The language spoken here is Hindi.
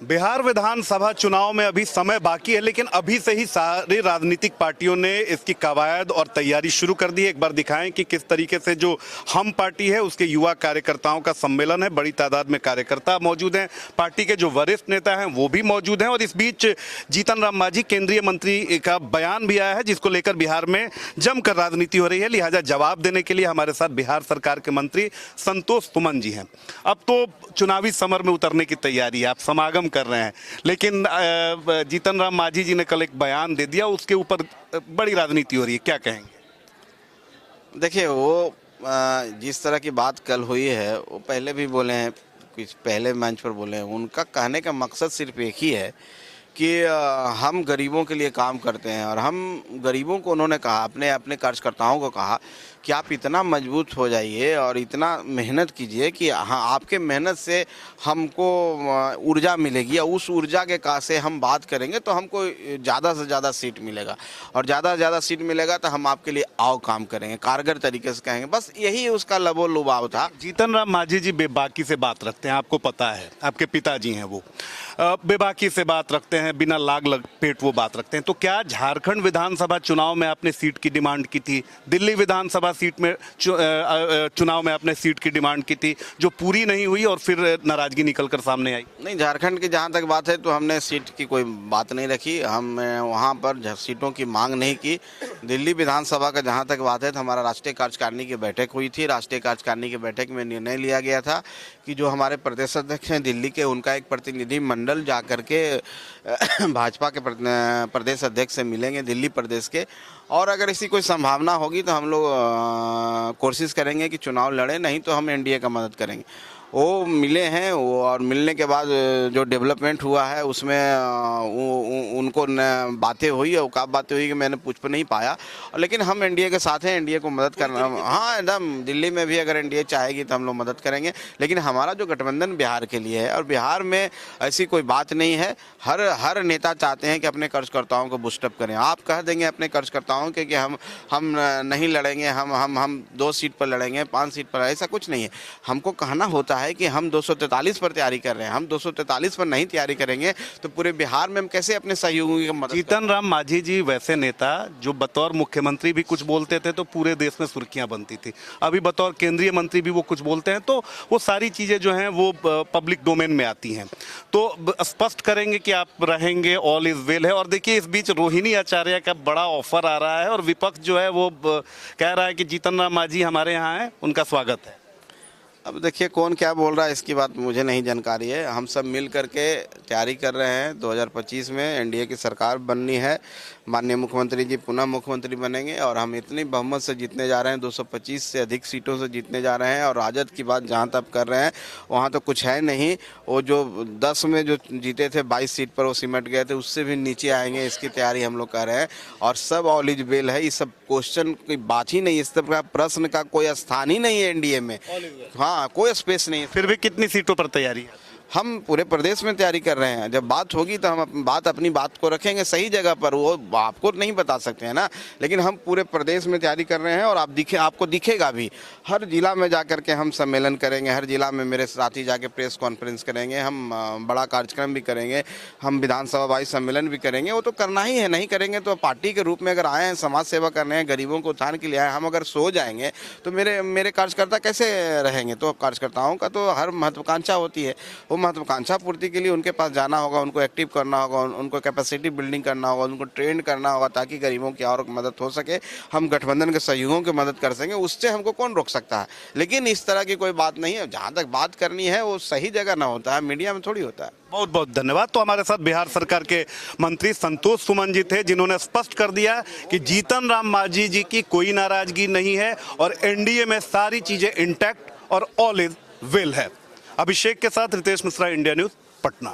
बिहार विधानसभा चुनाव में अभी समय बाकी है, लेकिन अभी से ही सारी राजनीतिक पार्टियों ने इसकी कवायद और तैयारी शुरू कर दी है। एक बार दिखाएं कि किस तरीके से जो हम पार्टी है उसके युवा कार्यकर्ताओं का सम्मेलन है। बड़ी तादाद में कार्यकर्ता मौजूद हैं, पार्टी के जो वरिष्ठ नेता हैं वो भी मौजूद हैं। और इस बीच जीतन राम मांझी केंद्रीय मंत्री का बयान भी आया है, जिसको लेकर बिहार में जमकर राजनीति हो रही है। लिहाजा जवाब देने के लिए हमारे साथ बिहार सरकार के मंत्री संतोष सुमन जी हैं। अब तो चुनावी समर में उतरने की तैयारी है, आप समागम कर रहे हैं, लेकिन जीतन राम मांझी जी ने कल एक बयान दे दिया, उसके ऊपर बड़ी राजनीति हो रही है, क्या कहेंगे? देखिए, वो जिस तरह की बात कल हुई है वो पहले भी बोले हैं, कुछ पहले मंच पर बोले हैं। उनका कहने का मकसद सिर्फ एक ही है कि हम गरीबों के लिए काम करते हैं। और हम गरीबों को उन्होंने कहा, अपने कार्यकर्ताओं को कहा कि आप इतना मजबूत हो जाइए और इतना मेहनत कीजिए कि हाँ, आपके मेहनत से हमको ऊर्जा मिलेगी और उस ऊर्जा के का से हम बात करेंगे तो हमको ज़्यादा से ज़्यादा सीट मिलेगा, और ज़्यादा से ज़्यादा सीट मिलेगा तो हम आपके लिए आओ काम करेंगे, कारगर तरीके से कहेंगे। बस यही उसका लबो लुभाव था। जीतन राम मांझी जी बेबाकी से बात रखते हैं, आपको पता है, आपके पिताजी हैं वो, बेबाकी से बात रखते हैं, बिना लाग लपेट वो बात रखते हैं। तो क्या झारखंड विधानसभा चुनाव में आपने सीट की डिमांड की थी, दिल्ली विधानसभा सीट में चुनाव में आपने सीट की डिमांड की थी, जो पूरी नहीं हुई और फिर नाराजगी निकलकर सामने आई? नहीं, झारखंड की जहाँ तक बात है तो हमने सीट की कोई बात नहीं रखी, हम वहाँ पर सीटों की मांग नहीं की। दिल्ली विधानसभा का जहाँ तक बात है तो हमारा राष्ट्रीय कार्यकारिणी की बैठक हुई थी। राष्ट्रीय कार्यकारिणी की बैठक में निर्णय लिया गया था कि जो हमारे प्रदेश अध्यक्ष हैं दिल्ली के, उनका एक प्रतिनिधि मंडल जा करके भाजपा के प्रदेश अध्यक्ष से मिलेंगे दिल्ली प्रदेश के। और अगर ऐसी कोई संभावना होगी तो हम लोग कोशिश करेंगे कि चुनाव लड़ें, नहीं तो हम एनडीए का मदद करेंगे। वो मिले हैं वो, और मिलने के बाद जो डेवलपमेंट हुआ है उसमें उनको बातें हुई और क्या बातें हुई कि मैंने पूछ नहीं पाया। लेकिन हम एनडीए के साथ हैं, एनडीए को मदद करना, हाँ एकदम, दिल्ली में भी अगर एनडीए चाहेगी तो हम लोग मदद करेंगे। लेकिन हमारा जो गठबंधन बिहार के लिए है, और बिहार में ऐसी कोई बात नहीं है। हर नेता चाहते हैं कि अपने कार्यकर्ताओं को बूस्टअप करें। आप कह देंगे अपने कार्यकर्ताओं के कि हम नहीं लड़ेंगे, हम 2 सीट पर लड़ेंगे, 5 सीट पर, ऐसा कुछ नहीं है। हमको कहना होता है कि हम 243 पर तैयारी कर रहे हैं, हम 243 पर नहीं तैयारी करेंगे तो पूरे बिहार में हम कैसे अपने सहयोगियों की मदद? जीतन राम मांझी जी वैसे नेता जो बतौर मुख्यमंत्री भी कुछ बोलते थे तो पूरे देश में सुर्खियां बनती थी, अभी बतौर केंद्रीय मंत्री भी वो कुछ बोलते हैं तो वो सारी चीजें जो हैं वो पब्लिक डोमेन में आती हैं। तो स्पष्ट करेंगे कि आप रहेंगे, ऑल इज वेल है। और देखिए, इस बीच रोहिणी आचार्य का बड़ा ऑफर आ रहा है और विपक्ष जो है वो कह रहा है कि जीतन राम मांझी हमारे यहाँ है, उनका स्वागत है। अब देखिए, कौन क्या बोल रहा है इसकी बात मुझे नहीं जानकारी है। हम सब मिल करके तैयारी कर रहे हैं। 2025 में एनडीए की सरकार बननी है, माननीय मुख्यमंत्री जी पुनः मुख्यमंत्री बनेंगे और हम इतनी बहुमत से जीतने जा रहे हैं, 225 से अधिक सीटों से जीतने जा रहे हैं। और राजद की बात जहां तक कर रहे हैं वहां तो कुछ है नहीं। वो जो 10 में जो जीते थे 22 सीट पर वो सिमट गए थे, उससे भी नीचे आएंगे, इसकी तैयारी हम लोग कर रहे हैं। और सब ऑल इज वेल है, ये सब क्वेश्चन की बात ही नहीं, इस तरह का प्रश्न का कोई स्थान ही नहीं है एनडीए में। हाँ, कोई स्पेस नहीं है। फिर भी कितनी सीटों पर तैयारी है? हम पूरे प्रदेश में तैयारी कर रहे हैं। जब बात होगी तो हम अपनी बात को रखेंगे सही जगह पर, वो आपको नहीं बता सकते हैं ना। लेकिन हम पूरे प्रदेश में तैयारी कर रहे हैं और आपको दिखेगा भी। हर जिला में जाकर के हम सम्मेलन करेंगे, हर जिला में मेरे साथी जाके प्रेस कॉन्फ्रेंस करेंगे, हम बड़ा कार्यक्रम भी करेंगे, हम विधानसभा वाइज सम्मेलन भी करेंगे। वो तो करना ही है, नहीं करेंगे तो पार्टी के रूप में अगर आए हैं, समाज सेवा करने हैं, गरीबों को उत्थान के लिए आए, हम अगर सो जाएंगे तो मेरे कार्यकर्ता कैसे रहेंगे? तो कार्यकर्ताओं का तो हर महत्वाकांक्षा होती है, वो महत्वाकांक्षा पूर्ति के लिए उनके पास जाना होगा, उनको एक्टिव करना होगा, उनको कैपेसिटी बिल्डिंग करना होगा, उनको ट्रेन करना होगा ताकि गरीबों की और मदद हो सके, हम गठबंधन के सहयोगियों की मदद कर सकें। उससे हमको कौन रोक सकता है? लेकिन इस तरह की कोई बात नहीं है। जहाँ तक बात करनी है वो सही जगह ना होता है, मीडिया में थोड़ी होता है। बहुत बहुत धन्यवाद। तो हमारे साथ बिहार सरकार के मंत्री संतोष सुमन जी थे, जिन्होंने स्पष्ट कर दिया कि जीतन राम मांझी जी की कोई नाराजगी नहीं है और एनडीए में सारी चीजें इंटैक्ट और ऑल इज वेल है। अभिषेक के साथ रितेश मिश्रा, इंडिया न्यूज, पटना।